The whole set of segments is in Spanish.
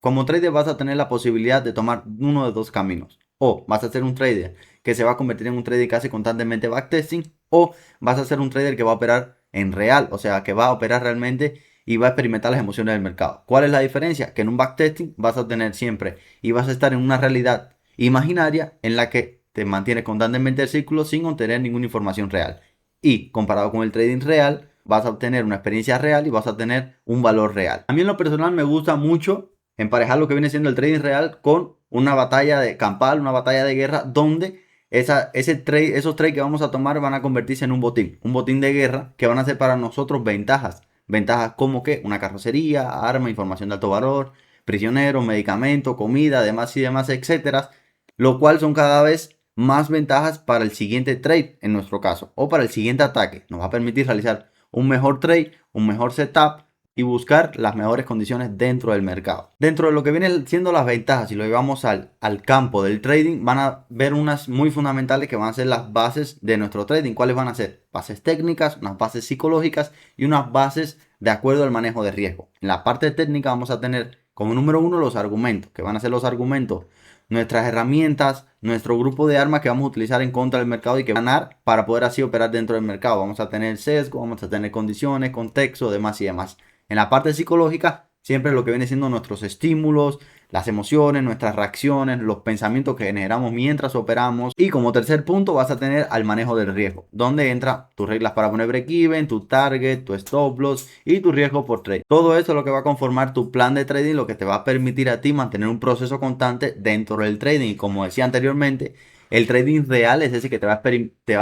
Como trader vas a tener la posibilidad de tomar uno de dos caminos. O vas a ser un trader que se va a convertir en un trader que hace constantemente backtesting, o vas a ser un trader que va a operar en real, o sea, que va a operar realmente y va a experimentar las emociones del mercado. ¿Cuál es la diferencia? Que en un backtesting vas a tener siempre y vas a estar en una realidad imaginaria en la que te mantienes constantemente el círculo sin obtener ninguna información real. Y comparado con el trading real, vas a obtener una experiencia real y vas a tener un valor real. A mí en lo personal me gusta mucho emparejar lo que viene siendo el trading real con una batalla de campal, una batalla de guerra, donde esos trades que vamos a tomar van a convertirse en un botín de guerra que van a ser para nosotros ventajas. Ventajas como que una carrocería, arma, información de alto valor, prisioneros, medicamentos, comida, demás y demás, etcétera. Lo cual son cada vez más ventajas para el siguiente trade en nuestro caso o para el siguiente ataque. Nos va a permitir realizar un mejor trade, un mejor setup y buscar las mejores condiciones dentro del mercado. Dentro de lo que vienen siendo las ventajas, si lo llevamos al campo del trading, van a ver unas muy fundamentales que van a ser las bases de nuestro trading. ¿Cuáles van a ser? Bases técnicas, unas bases psicológicas y unas bases de acuerdo al manejo de riesgo. En la parte técnica vamos a tener como número uno los argumentos, que van a ser los argumentos, nuestras herramientas, nuestro grupo de armas que vamos a utilizar en contra del mercado y que ganar para poder así operar dentro del mercado. Vamos a tener sesgo, vamos a tener condiciones, contexto, demás y demás. En la parte psicológica, siempre lo que viene siendo nuestros estímulos, las emociones, nuestras reacciones, los pensamientos que generamos mientras operamos. Y como tercer punto vas a tener al manejo del riesgo, donde entra tus reglas para poner break-even, tu target, tu stop loss y tu riesgo por trade. Todo eso es lo que va a conformar tu plan de trading, lo que te va a permitir a ti mantener un proceso constante dentro del trading. Y como decía anteriormente, el trading real es ese que te va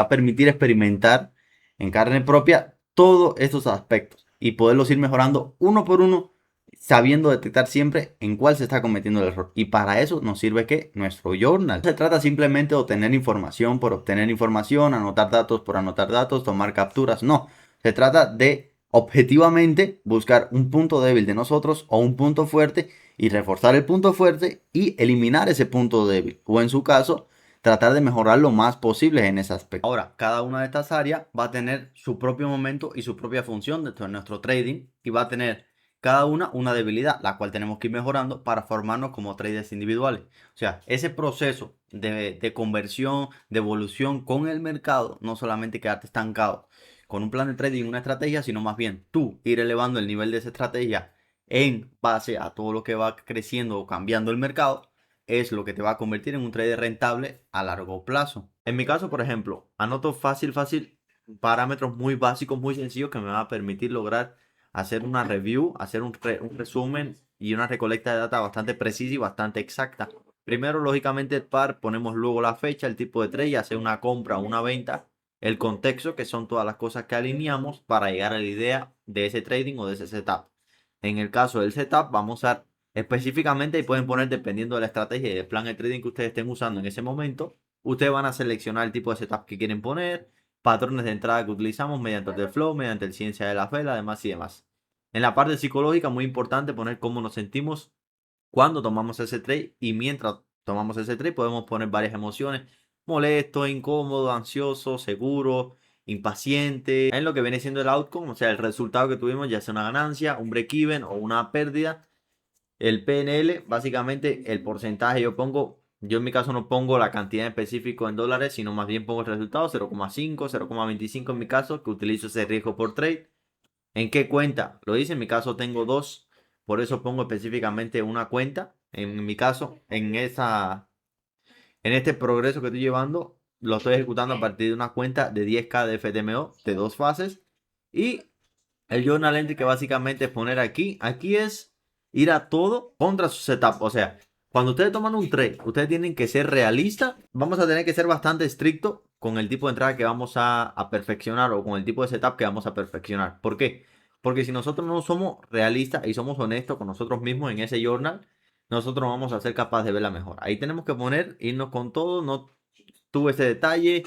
a permitir experimentar en carne propia todos estos aspectos y poderlos ir mejorando uno por uno, sabiendo detectar siempre en cuál se está cometiendo el error. Y para eso nos sirve que nuestro journal. No se trata simplemente de obtener información por obtener información, anotar datos por anotar datos, tomar capturas. No, se trata de objetivamente buscar un punto débil de nosotros o un punto fuerte y reforzar el punto fuerte y eliminar ese punto débil. O en su caso, tratar de mejorar lo más posible en ese aspecto. Ahora, cada una de estas áreas va a tener su propio momento y su propia función dentro de nuestro trading y va a tener cada una debilidad, la cual tenemos que ir mejorando para formarnos como traders individuales. O sea, ese proceso de conversión, de evolución con el mercado, no solamente quedarte estancado con un plan de trading, una estrategia, sino más bien tú ir elevando el nivel de esa estrategia en base a todo lo que va creciendo o cambiando el mercado es lo que te va a convertir en un trader rentable a largo plazo. En mi caso, por ejemplo, anoto fácil parámetros muy básicos, muy sencillos que me van a permitir lograr hacer una review, hacer un resumen y una recolecta de data bastante precisa y bastante exacta. Primero, lógicamente, el par, ponemos luego la fecha, el tipo de trade, hacer una compra o una venta, el contexto, que son todas las cosas que alineamos para llegar a la idea de ese trading o de ese setup. En el caso del setup, vamos a específicamente y pueden poner dependiendo de la estrategia y del plan de trading que ustedes estén usando en ese momento. Ustedes van a seleccionar el tipo de setup que quieren poner, patrones de entrada que utilizamos mediante el flow, mediante el ciencia de la fe, además y demás. En la parte psicológica, muy importante poner cómo nos sentimos cuando tomamos ese trade y mientras tomamos ese trade podemos poner varias emociones: molesto, incómodo, ansioso, seguro, impaciente. En lo que viene siendo el outcome, o sea, el resultado que tuvimos, ya sea una ganancia, un break even o una pérdida. El PNL, básicamente el porcentaje, yo en mi caso no pongo la cantidad específica en dólares, sino más bien pongo el resultado 0,5, 0,25 en mi caso, que utilizo ese riesgo por trade. ¿En qué cuenta? Lo dice, en mi caso tengo dos, por eso pongo específicamente una cuenta. En mi caso, en este progreso que estoy llevando, lo estoy ejecutando a partir de una cuenta de 10K de FTMO de dos fases. Y el journal entry que básicamente es poner aquí es ir a todo contra su setup. O sea, cuando ustedes toman un trade, ustedes tienen que ser realistas. Vamos a tener que ser bastante estricto con el tipo de entrada que vamos a perfeccionar o con el tipo de setup que vamos a perfeccionar. ¿Por qué? Porque si nosotros no somos realistas y somos honestos con nosotros mismos en ese journal, nosotros no vamos a ser capaces de ver la mejor. Ahí tenemos que irnos con todo. No tuve ese detalle,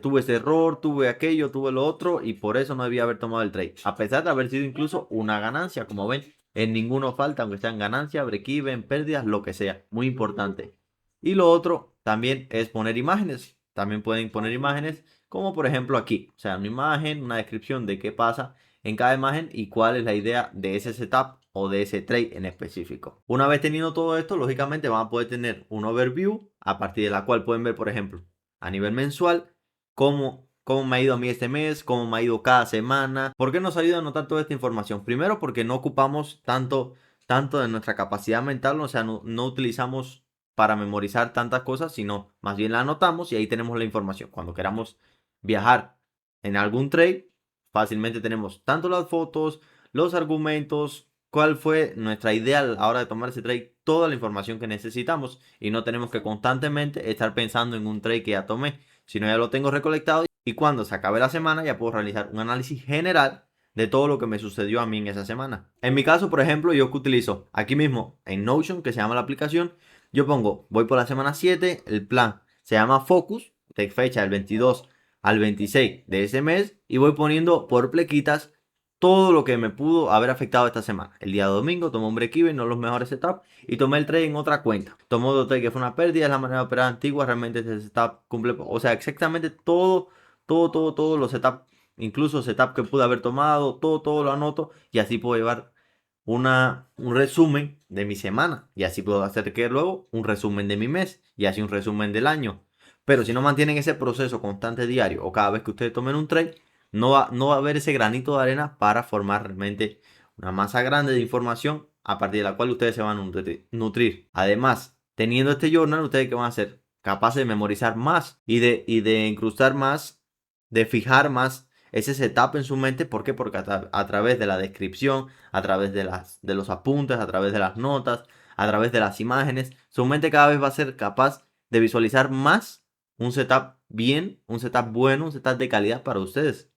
tuve ese error, tuve aquello, tuve lo otro y por eso no debía haber tomado el trade. A pesar de haber sido incluso una ganancia, como ven, en ninguno falta, aunque sean ganancias, break-even, pérdidas, lo que sea. Muy importante. Y lo otro también es poner imágenes. También pueden poner imágenes, como por ejemplo aquí. O sea, una imagen, una descripción de qué pasa en cada imagen y cuál es la idea de ese setup o de ese trade en específico. Una vez teniendo todo esto, lógicamente van a poder tener un overview a partir de la cual pueden ver, por ejemplo, a nivel mensual, cómo me ha ido a mí este mes, cómo me ha ido cada semana. ¿Por qué nos ayuda a anotar toda esta información? Primero, porque no ocupamos tanto de nuestra capacidad mental, o sea, no utilizamos para memorizar tantas cosas, sino más bien la anotamos y ahí tenemos la información. Cuando queramos viajar en algún trade, fácilmente tenemos tanto las fotos, los argumentos, cuál fue nuestra idea a la hora de tomar ese trade, toda la información que necesitamos y no tenemos que constantemente estar pensando en un trade que ya tomé, sino ya lo tengo recolectado y cuando se acabe la semana ya puedo realizar un análisis general de todo lo que me sucedió a mí en esa semana. En mi caso, por ejemplo, yo que utilizo aquí mismo en Notion, que se llama la aplicación, yo pongo, voy por la semana 7, el plan se llama Focus, de fecha del 22 al 26 de ese mes, y voy poniendo por plequitas todo lo que me pudo haber afectado esta semana. El día domingo tomé un break-even, no los mejores setups, y tomé el trade en otra cuenta. Tomé otro trade que fue una pérdida, es la manera de operar antigua, realmente ese setup cumple, o sea, exactamente todos los setups, incluso setup que pude haber tomado, todo lo anoto, y así puedo llevar un resumen de mi semana, y así puedo hacer que luego un resumen de mi mes, y así un resumen del año. Pero si no mantienen ese proceso constante diario, o cada vez que ustedes tomen un trade, no va a haber ese granito de arena para formar realmente una masa grande de información a partir de la cual ustedes se van a nutrir. Además, teniendo este journal, ustedes que van a ser capaces de memorizar más y de incrustar más, de fijar más ese setup en su mente. ¿Por qué? Porque a través de la descripción, a través de los apuntes, a través de las notas, a través de las imágenes, su mente cada vez va a ser capaz de visualizar más un setup bien, un setup bueno, un setup de calidad para ustedes.